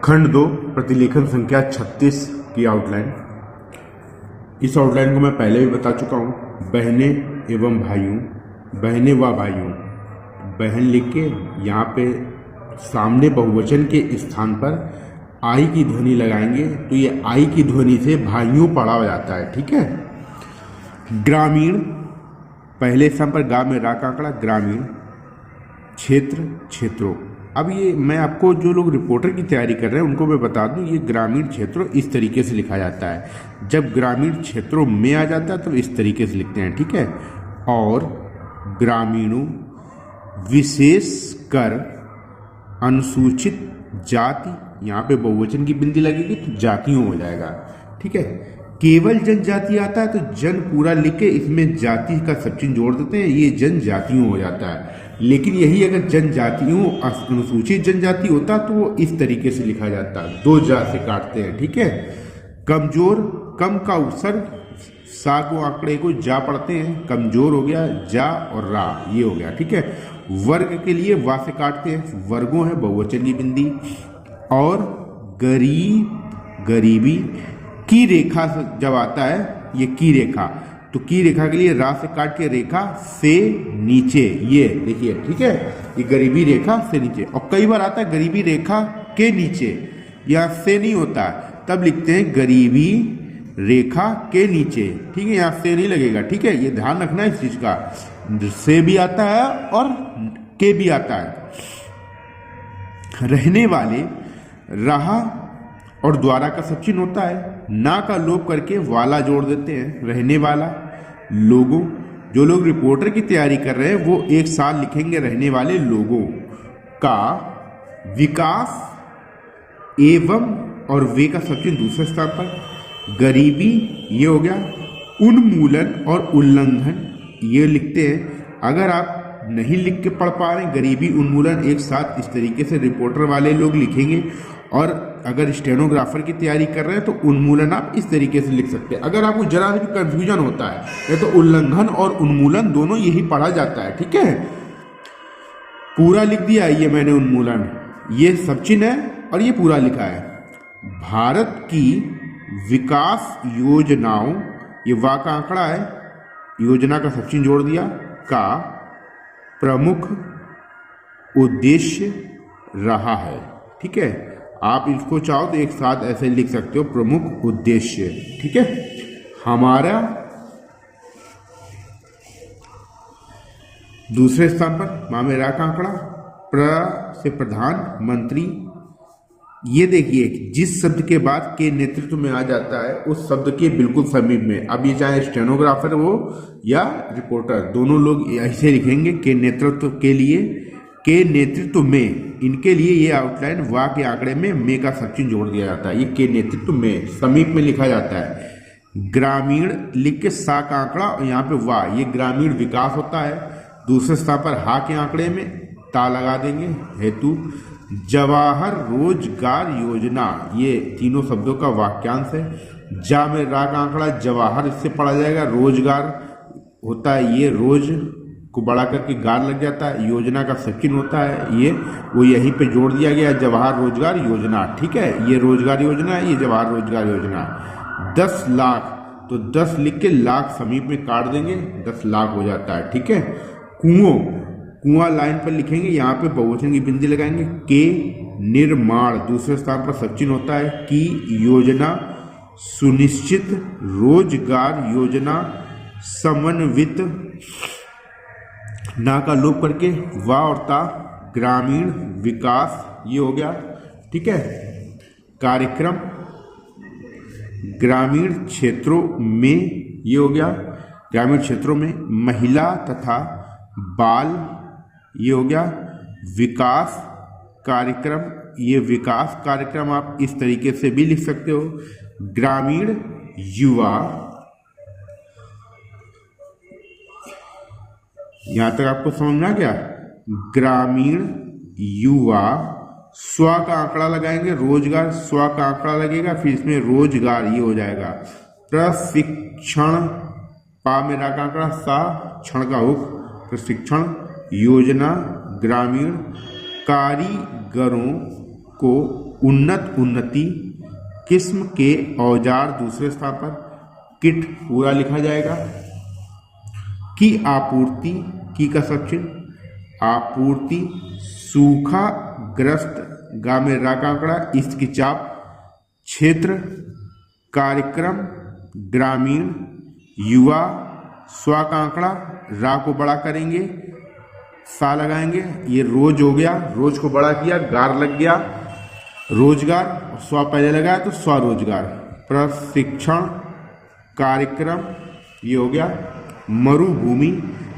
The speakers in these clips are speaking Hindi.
खंड 2 प्रतिलेखन संख्या 36 की आउटलाइन। इस आउटलाइन को मैं पहले भी बता चुका हूँ। बहनें एवं भाइयों, बहनें व भाइयों, बहन लिख के यहाँ पे सामने बहुवचन के स्थान पर आई की ध्वनि लगाएंगे तो ये आई की ध्वनि से भाइयों पढ़ा हो जाता है। ठीक है। ग्रामीण, पहले स्थान पर गा में रा का आंकड़ा, ग्रामीण। क्षेत्र, क्षेत्रों। अब ये मैं आपको जो लोग रिपोर्टर की तैयारी कर रहे हैं उनको मैं बता दूं, ये ग्रामीण क्षेत्रों इस तरीके से लिखा जाता है। जब ग्रामीण क्षेत्रों में आ जाता है तो इस तरीके से लिखते हैं। ठीक है। और ग्रामीणों, विशेष कर अनुसूचित जाति, यहाँ पे बहुवचन की बिंदी लगेगी तो जातियों हो जाएगा। ठीक है। केवल जनजाति आता है तो जन पूरा लिख के इसमें जाति का सब चीज जोड़ देते हैं, ये जनजातियों हो जाता है। लेकिन यही अगर जनजातियों अनुसूचित जनजाति होता तो वो इस तरीके से लिखा जाता, दो जा से काटते हैं। ठीक है। कमजोर, कम का उपसर्ग सा को आंकड़े को जा पढ़ते हैं, कमजोर हो गया, जा और रा ये हो गया। ठीक है। वर्ग के लिए वा से काटते हैं, वर्गों है बहुवचन की बिंदी। और गरीब, गरीबी। की रेखा जब आता है, ये की रेखा, तो की रेखा के लिए रा से काट के रेखा से नीचे, ये देखिए। ठीक है। ये गरीबी रेखा से नीचे। और कई बार आता है गरीबी रेखा के नीचे, या से नहीं होता है तब लिखते हैं गरीबी रेखा के नीचे। ठीक है। यहाँ से नहीं लगेगा। ठीक है। ये ध्यान रखना इस चीज का, से भी आता है और के भी आता है। रहने वाले, रहा और द्वारा का सब चिन्ह होता है। ना का लोप करके वाला जोड़ देते हैं, रहने वाला। लोगों, जो लोग रिपोर्टर की तैयारी कर रहे हैं वो एक साथ लिखेंगे रहने वाले लोगों का। विकास एवं और वे का सब चिन्ह दूसरे स्थान पर। गरीबी ये हो गया। उन्मूलन और उल्लंघन ये लिखते हैं। अगर आप नहीं लिख के पढ़ पा रहे, गरीबी उन्मूलन एक साथ इस तरीके से रिपोर्टर वाले लोग लिखेंगे। और अगर स्टेनोग्राफर की तैयारी कर रहे हैं तो उन्मूलन आप इस तरीके से लिख सकते हैं। अगर आपको जरा भी कंफ्यूजन होता है तो उल्लंघन और उन्मूलन दोनों यही पढ़ा जाता है। ठीक है। पूरा लिख दिया ये मैंने, उन्मूलन ये सब चिन्ह है और ये पूरा लिखा है। भारत की विकास योजनाओं, ये वा का आंकड़ा है, योजना का सब चिन्ह जोड़ दिया, का प्रमुख उद्देश्य रहा है। ठीक है। आप इसको चाहो तो एक साथ ऐसे लिख सकते हो, प्रमुख उद्देश्य। ठीक है। हमारा दूसरे स्थान पर माँ में रा का आंकड़ा, प्र से प्रधानमंत्री। ये देखिए, जिस शब्द के बाद के नेतृत्व में आ जाता है उस शब्द के बिल्कुल समीप में। अब ये चाहे स्टेनोग्राफर हो या रिपोर्टर, दोनों लोग ऐसे लिखेंगे के नेतृत्व के लिए, के नेतृत्व में। इनके लिए ये आउटलाइन वा के आंकड़े में का सब चिन्ह जोड़ दिया जाता है। ये के नेतृत्व में समीप में लिखा जाता है। ग्रामीण लिख के सा का आंकड़ा और यहाँ पे वा, ये ग्रामीण विकास होता है। दूसरे स्थान पर हा के आंकड़े में ता लगा देंगे, हेतु। जवाहर रोजगार योजना, ये तीनों शब्दों का वाक्यांश है। जा में रा का आंकड़ा, जवाहर इससे पढ़ा जाएगा, रोजगार होता है, ये रोज को बड़ा करके गार लग जाता है। योजना का सचिन होता है, ये वो यहीं पे जोड़ दिया गया, जवाहर रोजगार योजना। ठीक है। ये रोजगार योजना है, ये जवाहर रोजगार योजना। 10 लाख, तो 10 लिख के लाख समीप में काट देंगे, 10 लाख हो जाता है। ठीक है। कुओं, कुआं लाइन पर लिखेंगे, यहाँ पे बहुवचन की बिंदी लगाएंगे। के निर्माण, दूसरे स्थान पर सब चिन्ह होता है। की योजना, सुनिश्चित रोजगार योजना, समन्वित, ना का लोप करके वा और ता, ग्रामीण विकास ये हो गया। ठीक है। कार्यक्रम, ग्रामीण क्षेत्रों में ये हो गया, ग्रामीण क्षेत्रों में। महिला तथा बाल ये हो गया। विकास कार्यक्रम, ये विकास कार्यक्रम आप इस तरीके से भी लिख सकते हो। ग्रामीण युवा, यहां तक आपको समझ में आ गया। ग्रामीण युवा, स्व का आंकड़ा लगाएंगे, रोजगार, स्व का आंकड़ा लगेगा, फिर इसमें रोजगार ये हो जाएगा। प्रशिक्षण, पा में रा का आंकड़ा, सा क्षण का हुक, प्रशिक्षण योजना, ग्रामीण कारीगरों को उन्नत उन्नति, किस्म के औजार दूसरे स्थान पर, किट पूरा लिखा जाएगा, की आपूर्ति, की का सब चिन्ह, आपूर्ति, सूखा ग्रस्त, गा में रा का आंकड़ा, इसकी चाप, क्षेत्र, कार्यक्रम, ग्रामीण, युवा, स्व का आंकड़ा, रा को बड़ा करेंगे, सा लगाएंगे, ये रोज हो गया, रोज को बड़ा किया, गार लग गया, रोजगार, स्व पहले लगाया तो स्वरोजगार, प्रशिक्षण कार्यक्रम, ये हो गया, मरुभूमि,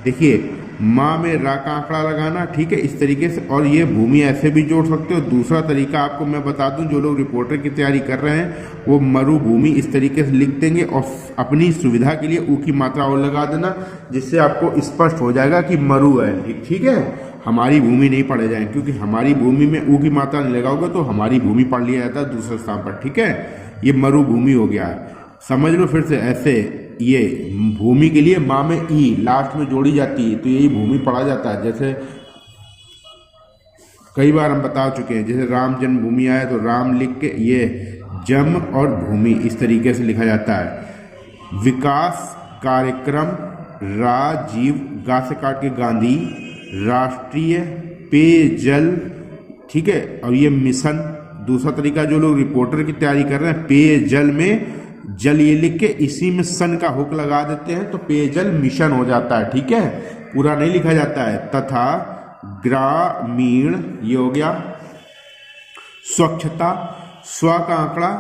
देखिए माँ में रा का आंकड़ा लगाना, ठीक है, इस तरीके से। और ये भूमि ऐसे भी जोड़ सकते हो। दूसरा तरीका आपको मैं बता दूं, जो लोग रिपोर्टर की तैयारी कर रहे हैं वो मरुभूमि इस तरीके से लिख देंगे और अपनी सुविधा के लिए ऊ की मात्रा और लगा देना, जिससे आपको स्पष्ट हो जाएगा कि मरु है, ठीक है, हमारी भूमि नहीं पढ़े जाए, क्योंकि हमारी भूमि में ऊ की मात्रा नहीं लगाओगे तो हमारी भूमि पढ़ लिया जाता है दूसरे स्थान पर, ठीक है। ये मरुभूमि हो गया, समझ लो फिर से ऐसे। ये भूमि के लिए माँ में ई लास्ट में जोड़ी जाती है तो यही भूमि पढ़ा जाता है। जैसे कई बार हम बता चुके हैं, जैसे राम जन्मभूमि आया तो राम लिख के ये जन्म और भूमि इस तरीके से लिखा जाता है। विकास कार्यक्रम, राजीव, गा से काट के गांधी, राष्ट्रीय पेयजल, ठीक है। और ये मिशन, दूसरा तरीका जो लोग रिपोर्टर की तैयारी कर रहे हैं, पेयजल में जल ये लिख के इसी में सन का हुक लगा देते हैं तो पेयजल मिशन हो जाता है, ठीक है, पूरा नहीं लिखा जाता है। तथा ग्रामीण, ये हो गया। स्वच्छता, स्व का आंकड़ा,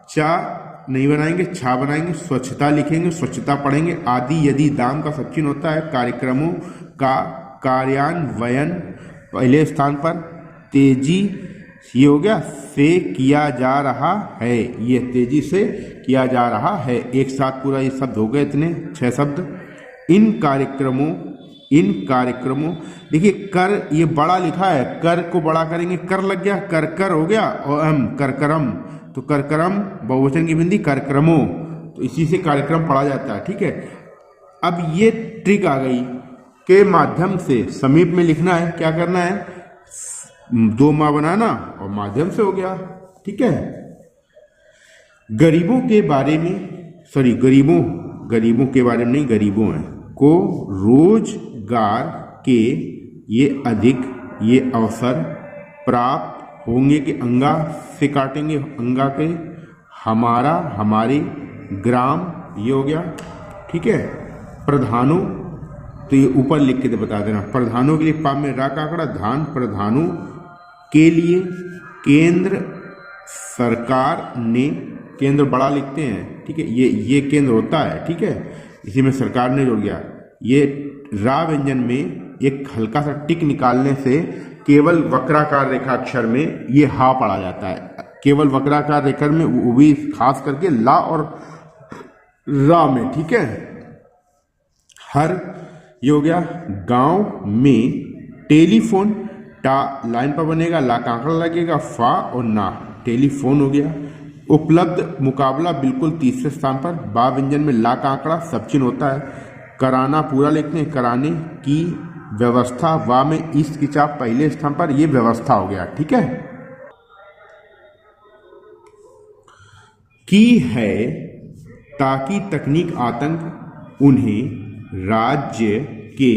चा नहीं बनाएंगे, छा बनाएंगे, स्वच्छता लिखेंगे, स्वच्छता पढ़ेंगे। आदि यदि दाम का सब चिन्ह होता है। कार्यक्रमों का कार्यान्वयन पहले स्थान पर। तेजी, ये हो गया, से किया जा रहा है, ये तेजी से किया जा रहा है। एक साथ पूरा ये शब्द हो गए, इतने 6 शब्द। इन कार्यक्रमों, देखिए कर ये बड़ा लिखा है, कर को बड़ा करेंगे, कर लग गया, कर कर हो गया, और करकरम, तो करकरम बहुवचन की बिंदी, कार्यक्रमों, तो इसी से कार्यक्रम पढ़ा जाता है, ठीक है। अब ये ट्रिक आ गई के माध्यम से समीप में लिखना है, क्या करना है, 2 माँ बनाना और माध्यम से हो गया, ठीक है। गरीबों के बारे में, सॉरी गरीबों के बारे में नहीं, गरीबों हैं को रोजगार के ये अधिक ये अवसर प्राप्त होंगे के अंगा से काटेंगे, अंगा के, हमारा, हमारे, ग्राम, ये हो गया, ठीक है। प्रधानों, तो ये ऊपर लिख के बता देना, प्रधानों के लिए पा में रा का आंकड़ा, धान, प्रधानों के लिए। केंद्र सरकार ने, केंद्र बड़ा लिखते हैं, ठीक है, ये केंद्र होता है, ठीक है, इसी में सरकार ने जुड़ गया। ये रा व्यंजन में एक हल्का सा टिक निकालने से केवल वक्राकार रेखा अक्षर में ये हा पढ़ा जाता है, केवल वक्राकार रेखा में, वो भी खास करके ला और रा में, ठीक है। हर, ये हो गया। गांव में टेलीफोन, टा लाइन पर बनेगा, ला का आंकड़ा लगेगा, फा और ना, टेलीफोन हो गया। उपलब्ध, मुकाबला बिल्कुल तीसरे स्थान पर। बा व्यंजन में ला का आंकड़ा सब चिन्ह होता है। कराना पूरा लिखते हैं, कराने की व्यवस्था, वा में इस की चाप पहले स्थान पर, यह व्यवस्था हो गया, ठीक है। की है ताकि तकनीक आतंक उन्हें राज्य के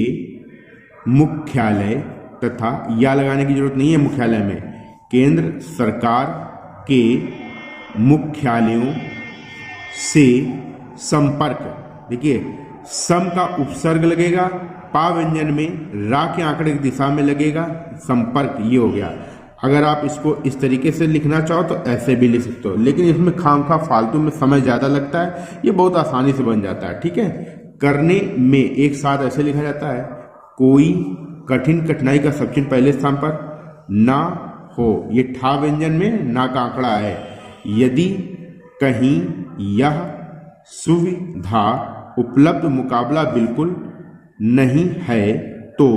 मुख्यालय तथा या लगाने की जरूरत नहीं है, मुख्यालय में, केंद्र सरकार के मुख्यालयों से संपर्क, देखिए सम का उपसर्ग लगेगा, पा व्यंजन में रा के आंकड़े की दिशा में लगेगा, संपर्क, ये हो गया। अगर आप इसको इस तरीके से लिखना चाहो तो ऐसे भी लिख सकते हो, लेकिन इसमें खामखा फालतू में समय ज़्यादा लगता है, ये बहुत आसानी से बन जाता है, ठीक है। करने में एक साथ ऐसे लिखा जाता है, कोई कठिन कठिनाई का सब चिन्ह पहले स्थान पर, ना हो, ये ठा व्यंजन में ना का आंकड़ा है। यदि कहीं यह सुविधा उपलब्ध, मुकाबला बिल्कुल नहीं है तो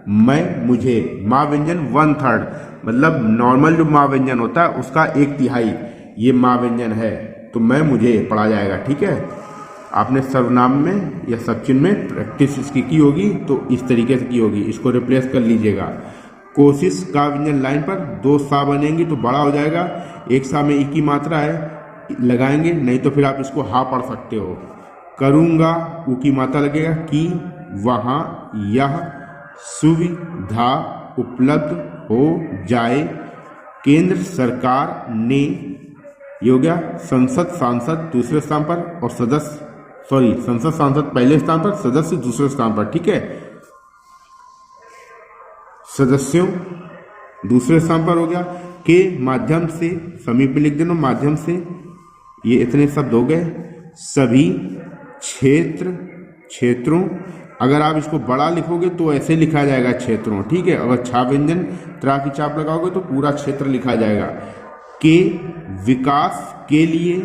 मैं, मुझे, माँ व्यंजन 1/3, मतलब नॉर्मल जो माँ व्यंजन होता है उसका 1/3 ये माँ व्यंजन है, तो मैं, मुझे पढ़ा जाएगा, ठीक है। आपने सर्वनाम में या सब चिन्ह में प्रैक्टिस इसकी की होगी तो इस तरीके से की होगी, इसको रिप्लेस कर लीजिएगा। कोशिश का व्यंजन लाइन पर, दो सा बनेंगी तो बड़ा हो जाएगा, एक सा में ई की मात्रा है लगाएंगे, नहीं तो फिर आप इसको हा पढ़ सकते हो। करूँगा ऊ की मात्रा लगेगा, कि वहाँ यह सुविधा उपलब्ध हो जाए। केंद्र सरकार ने, ये हो गया संसद सांसद दूसरे स्थान पर और सदस्य, सॉरी संसद सांसद पहले स्थान पर, सदस्य दूसरे स्थान पर, ठीक है, सदस्यों दूसरे स्थान पर हो गया। के माध्यम से, समीप में लिख देना माध्यम से, ये इतने शब्द हो गए। सभी क्षेत्रों, अगर आप इसको बड़ा लिखोगे तो ऐसे लिखा जाएगा क्षेत्रों, ठीक है, अगर छाप व्यंजन त्रा की चाप लगाओगे तो पूरा क्षेत्र लिखा जाएगा। के विकास के लिए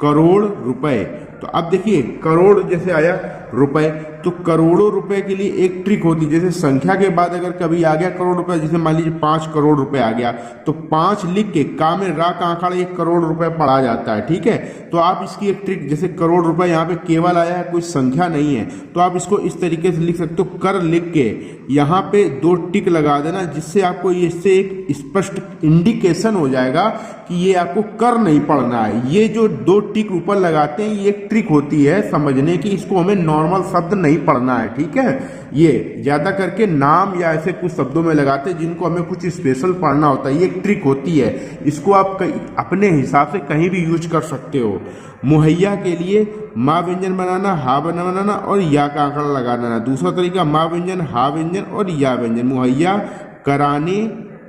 करोड़ रुपए, तो अब देखिए करोड़ जैसे आया रुपए, तो करोड़ों रुपए के लिए एक ट्रिक होती है, जैसे संख्या के बाद अगर कभी आ गया करोड़ रुपए, जैसे मान लीजिए 5 करोड़ रुपए आ गया, तो 5 लिख के का में रा का आंकड़ा 1 करोड़ रुपए पढ़ा जाता है, ठीक है। तो आप इसकी एक ट्रिक, जैसे करोड़ रुपए यहाँ पे केवल आया है, कोई संख्या नहीं है, तो आप इसको इस तरीके से लिख सकते हो, कर लिख के यहाँ पे 2 टिक लगा देना, जिससे आपको इससे एक स्पष्ट इंडिकेशन हो जाएगा कि ये आपको कर नहीं पढ़ना है। ये जो 2 टिक ऊपर लगाते हैं ये एक ट्रिक होती है समझने की, इसको हमें नॉर्मल शब्द नहीं पढ़ना है, ठीक है। ये ज्यादा करके नाम या ऐसे कुछ शब्दों में लगाते हैं जिनको हमें कुछ स्पेशल पढ़ना होता है, ये एक ट्रिक होती है, इसको आप अपने हिसाब से कहीं भी यूज कर सकते हो। मुहैया के लिए माँ व्यंजन बनाना, हा बनाना और या का आंकड़ा लगाना। दूसरा तरीका माँ व्यंजन, हा व्यंजन और या व्यंजन, मुहैया कराने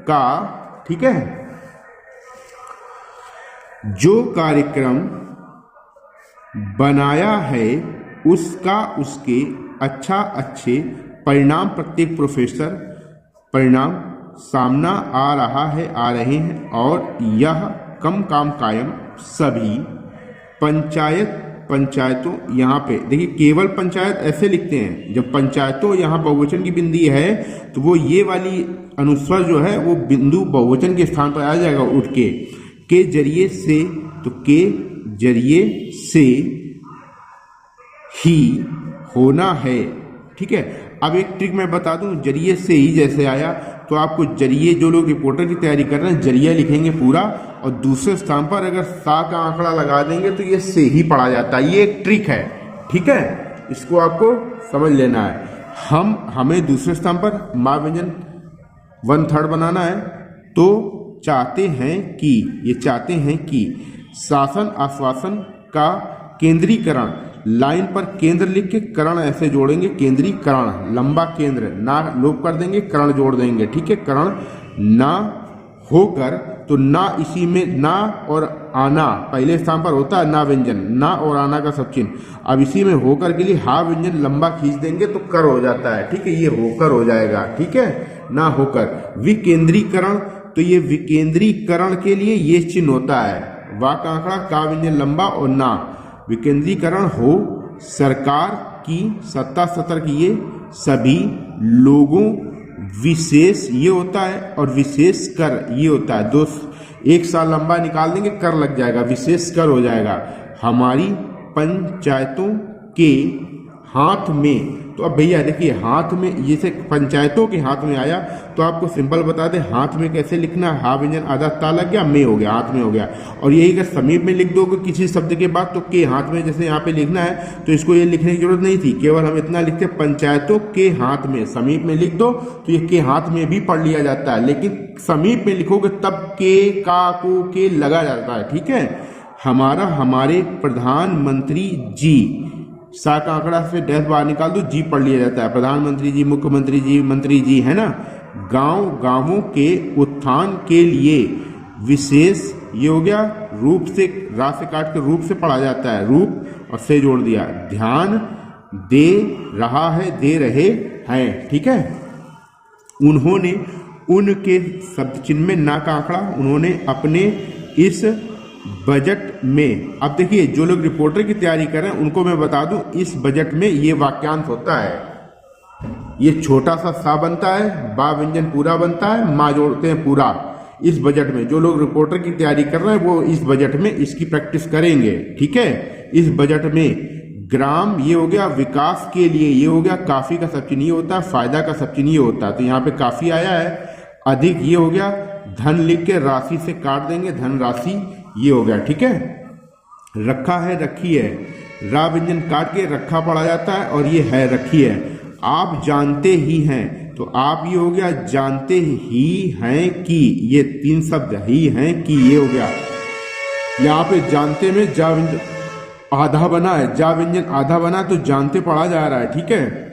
का, ठीक है। जो कार्यक्रम बनाया है उसका उसके अच्छे परिणाम प्रत्येक प्रोफेसर परिणाम सामना आ रहा है, आ रहे हैं, और यह कम काम कायम सभी पंचायतों, यहाँ पे देखिए केवल पंचायत ऐसे लिखते हैं, जब पंचायतों यहाँ बहुवचन की बिंदी है तो वो ये वाली अनुस्वर जो है वो बिंदु बहुवचन के स्थान पर आ जाएगा उठ के जरिए से, तो के जरिए से ही होना है, ठीक है। अब एक ट्रिक मैं बता दूं, जरिए से ही जैसे आया तो आपको जरिए, जो लोग रिपोर्टर की तैयारी कर रहे हैं जरिया लिखेंगे पूरा, और दूसरे स्थान पर अगर सा का आंकड़ा लगा देंगे तो ये से ही पढ़ा जाता है, ये एक ट्रिक है, ठीक है, इसको आपको समझ लेना है। हमें दूसरे स्थान पर माँ व्यंजन 1/3 बनाना है, तो चाहते हैं कि शासन आश्वासन का केंद्रीकरण, लाइन पर केंद्र लिख के करण ऐसे जोड़ेंगे, केंद्रीकरण, लंबा केंद्र, ना लोप कर देंगे, करण जोड़ देंगे, ठीक है। करण ना होकर, तो ना इसी में ना और आना पहले स्थान पर होता है, ना व्यंजन, ना और आना का सब चिन्ह। अब इसी में होकर के लिए हा व्यंजन लंबा खींच देंगे तो कर हो जाता है, ठीक है, ये होकर हो जाएगा, ठीक है, ना होकर। विकेंद्रीकरण, तो ये विकेंद्रीकरण के लिए ये चिन्ह होता है, वा का आंकड़ा का व्यंजन लंबा और ना, विकेंद्रीकरण हो, सरकार की सत्ता सतर की, ये सभी लोगों, विशेष ये होता है, और विशेष कर ये होता है, 2 एक साल लंबा निकाल देंगे कर लग जाएगा, विशेष कर हो जाएगा। हमारी पंचायतों के हाथ में, तो अब भैया देखिए हाथ में, जैसे पंचायतों के हाथ में आया तो आपको सिंपल बता दे हाथ में कैसे लिखना, हा व्यंजन आधा ता लग गया, में हो गया, हाथ में हो गया। और यही अगर समीप में लिख दोगे किसी शब्द के बाद तो के हाथ में जैसे यहाँ पे लिखना है, तो इसको ये लिखने की जरूरत नहीं थी, केवल हम इतना लिखते पंचायतों के हाथ में, समीप में लिख दो तो ये के हाथ में भी पढ़ लिया जाता है, लेकिन समीप में लिखोगे तब के का को के लगा जाता है, ठीक है। हमारे प्रधानमंत्री जी, सा का आंकड़ा से डैश बाहर निकाल दो, जी पढ़ लिया जाता है, प्रधानमंत्री जी, मुख्यमंत्री जी, मंत्री जी, है ना। गांवों के उत्थान के लिए विशेष, ये हो गया रूप से, रा से काट के रूप से पढ़ा जाता है, रूप और से जोड़ दिया, ध्यान दे रहा है, दे रहे हैं, ठीक है। उन्होंने, उनके शब्द चिन्ह में ना का आंकड़ा, उन्होंने अपने इस बजट में, अब देखिए जो लोग रिपोर्टर की तैयारी कर रहे हैं उनको मैं बता दूं, इस बजट में ये वाक्यांश होता है, ये छोटा सा बनता है, बा व्यंजन पूरा बनता है, माँ जोड़ते हैं पूरा। इस बजट में जो लोग रिपोर्टर की तैयारी कर रहे हैं वो इस बजट में इसकी प्रैक्टिस करेंगे, ठीक है। इस बजट में ग्राम, ये हो गया विकास के लिए, ये हो गया काफी का सब चिन्ह होता है, फायदा का सब चिन्ह होता है, तो यहाँ पे काफी आया है, अधिक ये हो गया, धन लिख के राशि से काट देंगे, धन राशि ये हो गया, ठीक है। रखा है, रखी है, रा व्यंजन काट के रखा पढ़ा जाता है, और ये है रखी है। आप जानते ही हैं, तो आप ये हो गया, जानते ही हैं कि, ये तीन शब्द ही हैं कि ये हो गया। यहाँ पे जानते में जा व्यंजन आधा बना है, जा व्यंजन आधा बना, तो जानते पढ़ा जा रहा है, ठीक है।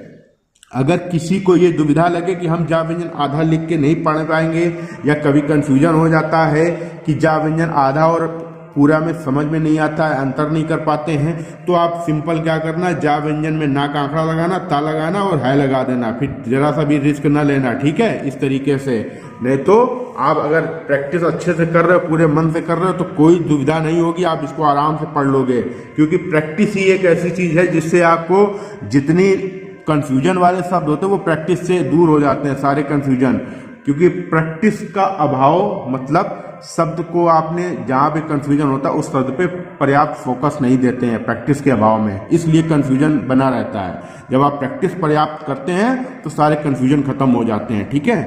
अगर किसी को ये दुविधा लगे कि हम जा व्यंजन आधा लिख के नहीं पढ़ पाएंगे, या कभी कंफ्यूजन हो जाता है कि जा व्यंजन आधा और पूरा में समझ में नहीं आता है, अंतर नहीं कर पाते हैं, तो आप सिंपल क्या करना, जा व्यंजन में ना का आंकड़ा लगाना, ता लगाना और है लगा देना, फिर जरा सा भी रिस्क ना लेना, ठीक है। इस तरीके से, नहीं तो आप अगर प्रैक्टिस अच्छे से कर रहे हो, पूरे मन से कर रहे हो, तो कोई दुविधा नहीं होगी, आप इसको आराम से पढ़ लोगे, क्योंकि प्रैक्टिस ही एक ऐसी चीज है जिससे आपको जितनी कंफ्यूजन वाले शब्द होते हैं वो प्रैक्टिस से दूर हो जाते हैं, सारे कंफ्यूजन। क्योंकि प्रैक्टिस का अभाव मतलब शब्द को आपने जहां पे कंफ्यूजन होता है उस शब्द पे पर्याप्त फोकस नहीं देते हैं प्रैक्टिस के अभाव में, इसलिए कंफ्यूजन बना रहता है। जब आप प्रैक्टिस पर्याप्त करते हैं तो सारे कंफ्यूजन खत्म हो जाते हैं, ठीक है।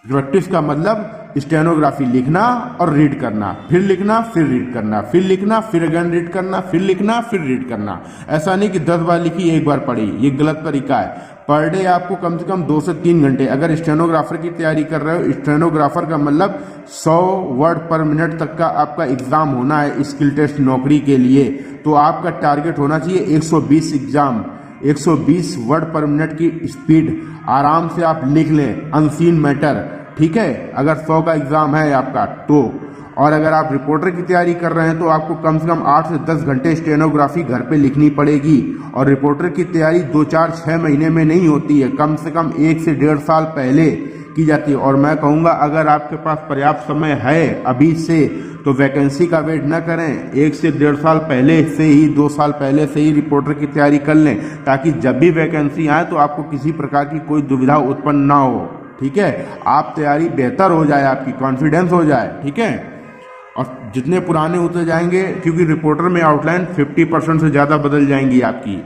प्रैक्टिस का मतलब स्टेनोग्राफी लिखना और रीड करना, फिर लिखना फिर रीड करना, फिर लिखना फिर अगेन रीड करना, फिर लिखना फिर रीड करना। ऐसा नहीं कि 10 बार लिखी 1 बार पढ़ी, ये गलत तरीका है। पर डे आपको कम से कम 2 से 3 घंटे, अगर स्टेनोग्राफर की तैयारी कर रहे हो, स्टेनोग्राफर का मतलब 100 वर्ड पर मिनट तक का आपका एग्जाम होना है स्किल टेस्ट नौकरी के लिए, तो आपका टारगेट होना चाहिए 120 एग्जाम, 120 वर्ड पर मिनट की स्पीड, आराम से आप लिख लें, अनसीन मैटर, ठीक है। अगर 100 का एग्जाम है आपका तो, और अगर आप रिपोर्टर की तैयारी कर रहे हैं तो आपको कम से कम 8 से 10 घंटे स्टेनोग्राफी घर पे लिखनी पड़ेगी। और रिपोर्टर की तैयारी 2, 4, 6 महीने में नहीं होती है, कम से कम 1 से 1.5 साल पहले की जाती है। और मैं कहूँगा अगर आपके पास पर्याप्त समय है अभी से, तो वैकेंसी का वेट न करें, 1 से 1.5 साल पहले से ही, 2 साल पहले से ही रिपोर्टर की तैयारी कर लें, ताकि जब भी वैकेंसी आए तो आपको किसी प्रकार की कोई दुविधा उत्पन्न ना हो, ठीक है। आप तैयारी बेहतर हो जाए, आपकी कॉन्फिडेंस हो जाए, ठीक है। और जितने पुराने होते जाएंगे, क्योंकि रिपोर्टर में आउटलाइन 50% से ज़्यादा बदल जाएंगी आपकी।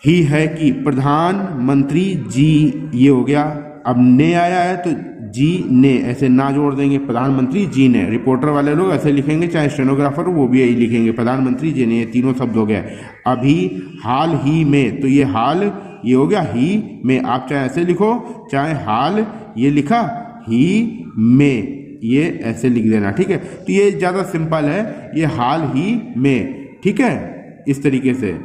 ही है कि प्रधानमंत्री जी, ये हो गया। अब ने आया है तो जी ने ऐसे ना जोड़ देंगे, प्रधानमंत्री जी ने। रिपोर्टर वाले लोग ऐसे लिखेंगे, चाहे स्टेनोग्राफर वो भी यही लिखेंगे, प्रधानमंत्री जी ने, ये तीनों शब्द हो गए। अभी हाल ही में, तो ये हाल ये हो गया ही में, आप चाहे ऐसे लिखो चाहे हाल ये लिखा ही में, ये ऐसे लिख देना, ठीक है। तो ये ज़्यादा सिंपल है, ये हाल ही में, ठीक है। इस तरीके से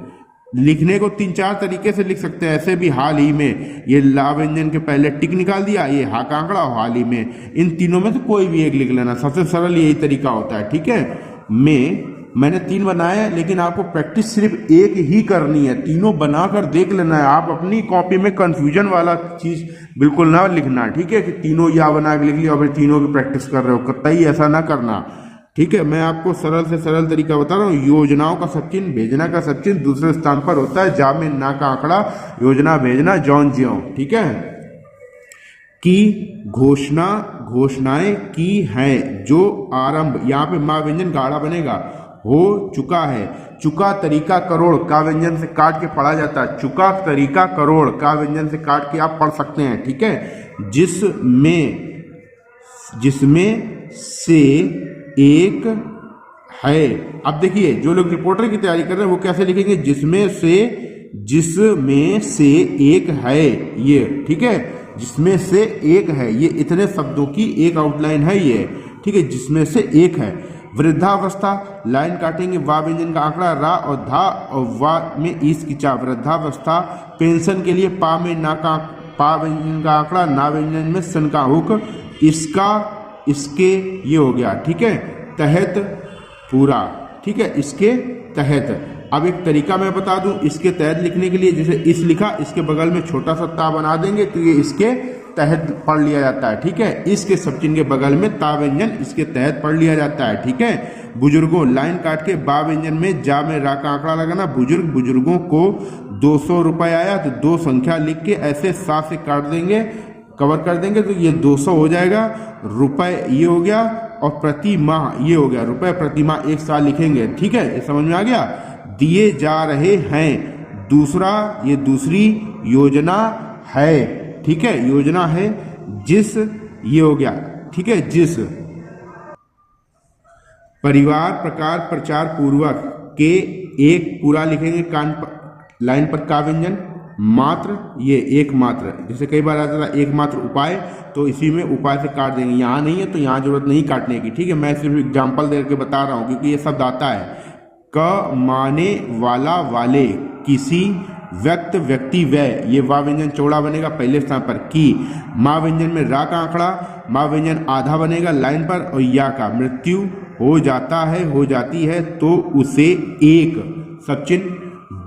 लिखने को 3-4 तरीके से लिख सकते हैं, ऐसे भी हाल ही में, ये ला व्यंजन के पहले टिक निकाल दिया, ये हा का आंकड़ा हाल ही में, इन तीनों में से कोई भी एक लिख लेना, सबसे सरल यही तरीका होता है, ठीक है। में मैंने 3 बनाए हैं, लेकिन आपको प्रैक्टिस सिर्फ एक ही करनी है, तीनों बनाकर देख लेना है। आप अपनी कॉपी में कंफ्यूजन वाला चीज बिल्कुल ना लिखना, ठीक है, कि तीनों या बना के लिख लिया और फिर तीनों की प्रैक्टिस कर रहे हो, कतई ऐसा ना करना, ठीक है। मैं आपको सरल से सरल तरीका बता रहा हूँ। योजनाओं का सब चिन्ह, भेजना का सब चिन्ह दूसरे स्थान पर होता है, जा में ना का आंकड़ा, योजना भेजना जौन ज्यों, ठीक है। की घोषणाएं की हैं, जो आरंभ, यहाँ पे माँ व्यंजन गाढ़ा बनेगा, हो चुका है। चुका तरीका करोड़ का व्यंजन से काट के पढ़ा जाता है, चुका तरीका करोड़ का व्यंजन से काट के आप पढ़ सकते हैं, ठीक है। जिसमें से एक है। अब देखिए, जो लोग रिपोर्टर की तैयारी कर रहे हैं वो कैसे लिखेंगे, जिसमें से एक है, ये ठीक है, जिसमें से एक है, ये इतने शब्दों की एक आउटलाइन है ये, ठीक है, जिसमें से एक है। वृद्धावस्था, लाइन काटेंगे, वा व्यंजन का आंकड़ा, रा और धा और वा में ईस की चा, वृद्धावस्था। पेंशन के लिए पा में ना का, पा व्यंजन का आंकड़ा, ना व्यंजन में सन का हुक, इसका, इसके, ये हो गया, ठीक है। तहत पूरा, ठीक है, इसके तहत। अब एक तरीका मैं बता दूं इसके तहत लिखने के लिए, जैसे इस लिखा, इसके बगल में छोटा सा ता बना देंगे तो ये इसके तहत पढ़ लिया जाता है, ठीक है। इसके सब चिन्ह के बगल में ता व्यंजन इसके तहत पढ़ लिया जाता है, ठीक है। बुजुर्गों, लाइन काट के बा व्यंजन में जा में रा का आंकड़ा लगाना, बुजुर्गों को 200 रुपए आया तो 2 संख्या लिख के ऐसे 7 से काट देंगे, कवर कर देंगे तो ये 200 हो जाएगा। रुपए ये हो गया, और प्रति माह ये हो गया, रुपए प्रति माह 1 साल लिखेंगे, ठीक है, ये समझ में आ गया। दिए जा रहे हैं, दूसरा, ये दूसरी योजना है, ठीक है, योजना है, ये हो गया, ठीक है। जिस परिवार प्रकार प्रचार पूर्वक के एक पूरा लिखेंगे कान लाइन पर का व्यंजन मात्र, ये एक मात्र, जैसे कई बार आता था एक मात्र उपाय, तो इसी में उपाय से काट देंगे, यहाँ नहीं है तो यहाँ जरूरत नहीं काटने की, ठीक है। मैं सिर्फ एग्जाम्पल दे के बता रहा हूँ क्योंकि ये शब्द आता है। क माने वाला वाले किसी व्यक्त व्यक्ति व, ये वा व्यंजन चौड़ा बनेगा पहले स्थान पर। की माँ व्यंजन में रा का आंकड़ा, माँ व्यंजन आधा बनेगा लाइन पर, और या का मृत्यु हो जाता है हो जाती है तो उसे एक सचिन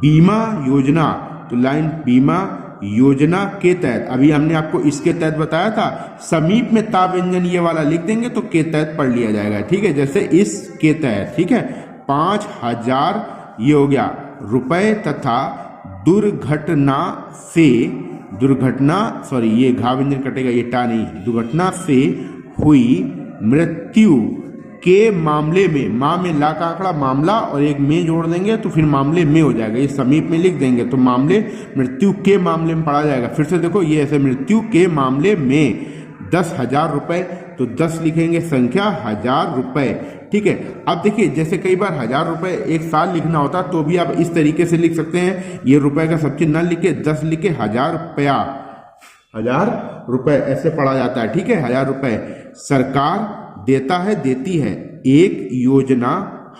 बीमा योजना, तो लाइन बीमा योजना के तहत, अभी हमने आपको इसके तहत बताया था, समीप में ता व्यंजन ये वाला लिख देंगे तो के तहत पढ़ लिया जाएगा, ठीक है। जैसे इसके तहत, ठीक है, 5,000 ये हो गया रुपए तथा दुर्घटना से, दुर्घटना सॉरी ये घा व्यंजन कटेगा, ये टा नहीं, दुर्घटना से हुई मृत्यु के मामले में, माँ में ला का आंकड़ा मामला और एक में जोड़ देंगे तो फिर मामले में हो जाएगा, ये समीप में लिख देंगे तो मामले मृत्यु के मामले में पढ़ा जाएगा। फिर से देखो ये ऐसे मृत्यु के मामले में 10,000 रुपए, तो 10 लिखेंगे संख्या 1,000 रुपए, ठीक है। अब देखिए जैसे कई बार 1,000 रुपए एक साल लिखना होता तो भी आप इस तरीके से लिख सकते हैं, ये रुपए का सब चीज न लिखे 10 लिखे 1,000 रुपया, 1,000 रुपए ऐसे पढ़ा जाता है, ठीक है। 1,000 रुपए सरकार देता है देती है एक योजना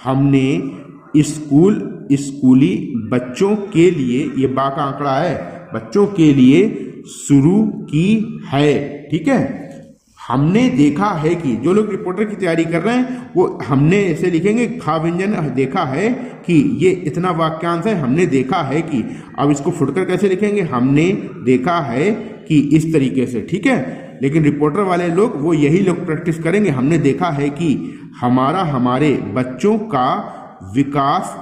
हमने स्कूली बच्चों के लिए, ये बा का आंकड़ा है, बच्चों के लिए शुरू की है, ठीक है। हमने देखा है कि, जो लोग रिपोर्टर की तैयारी कर रहे हैं वो हमने ऐसे लिखेंगे, खा व्यंजन देखा है कि, ये इतना वाक्यांश है, हमने देखा है कि। अब इसको फुटकर कैसे लिखेंगे, हमने देखा है कि, इस तरीके से, ठीक है। लेकिन रिपोर्टर वाले लोग वो यही लोग प्रैक्टिस करेंगे, हमने देखा है कि हमारा हमारे बच्चों का विकास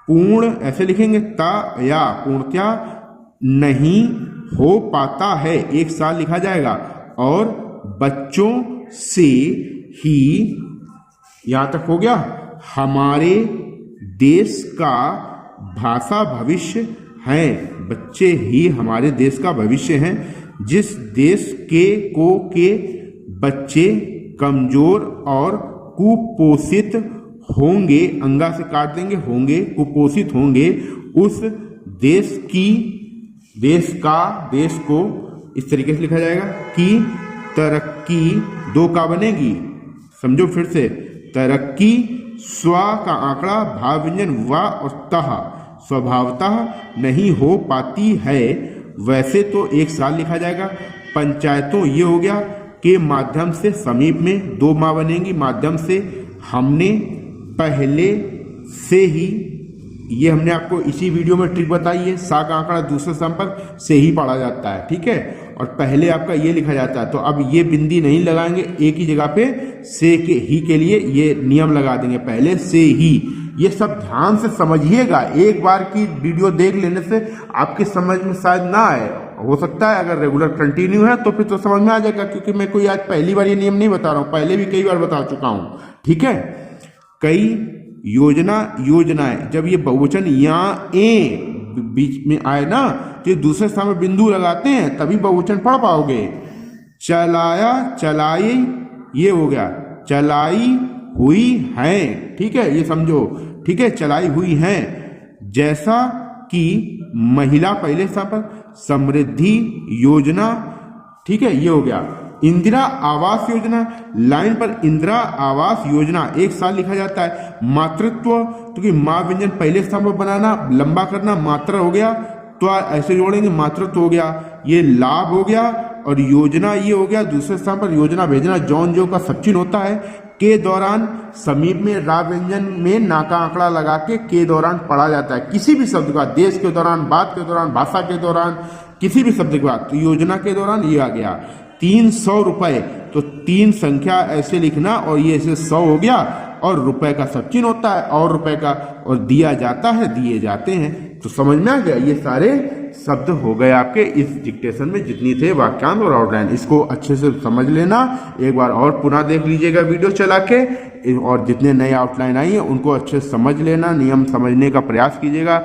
पूर्ण, ऐसे लिखेंगे ता या पूर्णतया नहीं हो पाता है, एक साल लिखा जाएगा, और बच्चों से ही, यहां तक हो गया, हमारे देश का भाषा भविष्य है, बच्चे ही हमारे देश का भविष्य हैं। जिस देश के बच्चे कमजोर और कुपोषित होंगे, अंगा से काट देंगे, होंगे कुपोषित होंगे, उस देश को इस तरीके से लिखा जाएगा कि तरक्की, दो का बनेगी, समझो फिर से, तरक्की स्व का आंकड़ा भाव व्यंजन व और तह स्वभावतः नहीं हो पाती है, वैसे तो एक साल लिखा जाएगा। पंचायतों ये हो गया के माध्यम से, समीप में दो माँ बनेंगी, माध्यम से, हमने पहले से ही, ये हमने आपको इसी वीडियो में ट्रिक बताई है, सा का आंकड़ा दूसरे स्थान पर से ही पढ़ा जाता है, ठीक है, और पहले आपका ये लिखा जाता है। तो अब ये बिंदी नहीं लगाएंगे, एक ही जगह पे से के ही के लिए ये नियम लगा देंगे, पहले से ही। ये सब ध्यान से समझिएगा, एक बार की वीडियो देख लेने से आपकी समझ में शायद ना आए, हो सकता है अगर रेगुलर कंटिन्यू है तो फिर तो समझ में आ जाएगा, क्योंकि मैं कोई आज पहली बार ये नियम नहीं बता रहा हूँ, पहले भी कई बार बता चुका हूँ, ठीक है। कई योजनाएं, जब ये बहुवचन या ए बीच में आए ना तो ये दूसरे स्थान में बिंदु लगाते हैं, तभी बहुवचन पढ़ पाओगे। चलाया, चलाई, ये हो गया चलाई हुई है, ठीक है, ये समझो, ठीक है, चलाई हुई है। जैसा कि महिला पहले स्थान पर, समृद्धि योजना, ठीक है, ये हो गया। इंदिरा आवास योजना, लाइन पर इंदिरा आवास योजना एक साल लिखा जाता है। मातृत्व, क्योंकि माँ व्यंजन पहले स्थान पर बनाना, लंबा करना, मात्रा हो गया तो ऐसे जोड़ेंगे, मातृत्व हो गया, ये लाभ हो गया, और योजना ये हो गया दूसरे स्थान पर, योजना भेजना जौन जो का सब चिन्ह होता है। के दौरान समीप में रा व्यंजन में ना का आंकड़ा लगा के दौरान पढ़ा जाता है, किसी भी शब्द का, देश के दौरान, बात के दौरान, भाषा के दौरान, किसी भी शब्द के बाद, तो योजना के दौरान ये आ गया। 300 रुपए, तो 3 संख्या ऐसे लिखना और ये ऐसे 100 हो गया, और रुपए का सब चिन्ह होता है, और रुपए का, और दिया जाता है, दिए जाते हैं। तो समझ में आ गया, ये सारे शब्द हो गए आपके इस डिक्टेशन में जितनी थे वाक्यांश और आउटलाइन। इसको अच्छे से समझ लेना, एक बार और पुनः देख लीजिएगा वीडियो चला के, और जितने नए आउटलाइन आई है उनको अच्छे से समझ लेना, नियम समझने का प्रयास कीजिएगा।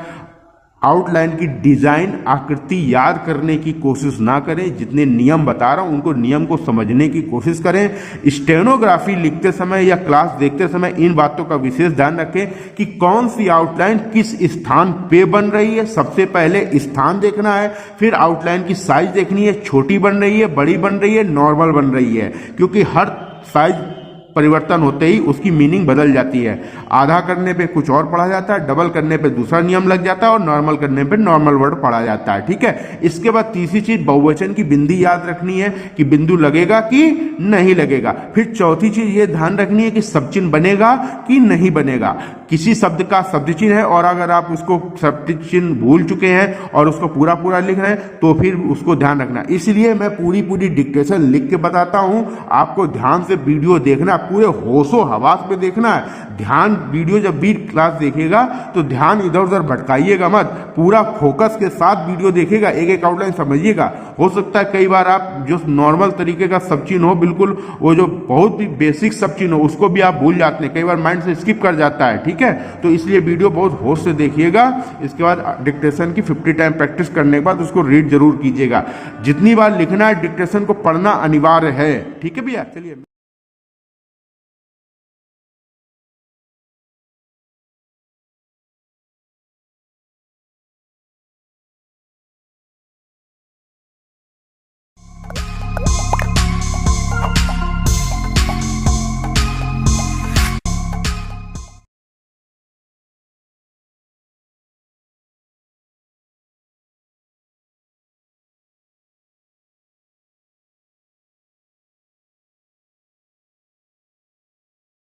आउटलाइन की डिजाइन आकृति याद करने की कोशिश ना करें, जितने नियम बता रहा हूं उनको नियम को समझने की कोशिश करें। स्टेनोग्राफी लिखते समय या क्लास देखते समय इन बातों का विशेष ध्यान रखें कि कौन सी आउटलाइन किस स्थान पे बन रही है। सबसे पहले स्थान देखना है, फिर आउटलाइन की साइज देखनी है, छोटी बन रही है, बड़ी बन रही है, नॉर्मल बन रही है, क्योंकि हर साइज परिवर्तन होते ही उसकी मीनिंग बदल जाती है। आधा करने पे कुछ और पढ़ा जाता है, डबल करने पे दूसरा नियम लग जाता है और नॉर्मल करने पे नॉर्मल वर्ड पढ़ा जाता है। ठीक है, इसके बाद तीसरी चीज बहुवचन की बिंदी याद रखनी है कि बिंदु लगेगा कि नहीं लगेगा। फिर चौथी चीज ये ध्यान रखनी है कि शब्द बनेगा कि नहीं बनेगा। किसी शब्द का शब्द चिन्ह है और अगर आप उसको शब्द चिन्ह भूल चुके हैं और उसको पूरा पूरा लिख रहे हैं तो फिर उसको ध्यान रखना। इसलिए मैं पूरी डिक्टेशन लिख के बताता हूं, आपको ध्यान से वीडियो देखना, पूरे होशो हवास में देखना है। ध्यान वीडियो जब भी क्लास देखेगा तो ध्यान इधर उधर भटकाइएगा मत, पूरा फोकस के साथ वीडियो देखिएगा, एक एक आउटलाइन समझिएगा। हो सकता है कई बार आप जो नॉर्मल तरीके का सब चिन्ह हो, बिल्कुल वो जो बहुत ही बेसिक सब चिन्ह हो उसको भी आप भूल जाते हैं, कई बार माइंड से स्किप कर जाता है। ठीक है, तो इसलिए वीडियो बहुत होश से देखिएगा। इसके बाद डिक्टेशन की 50 टाइम प्रैक्टिस करने के बाद उसको रीड जरूर कीजिएगा। जितनी बार लिखना है डिक्टेशन को पढ़ना अनिवार्य है। ठीक है भैया, चलिए।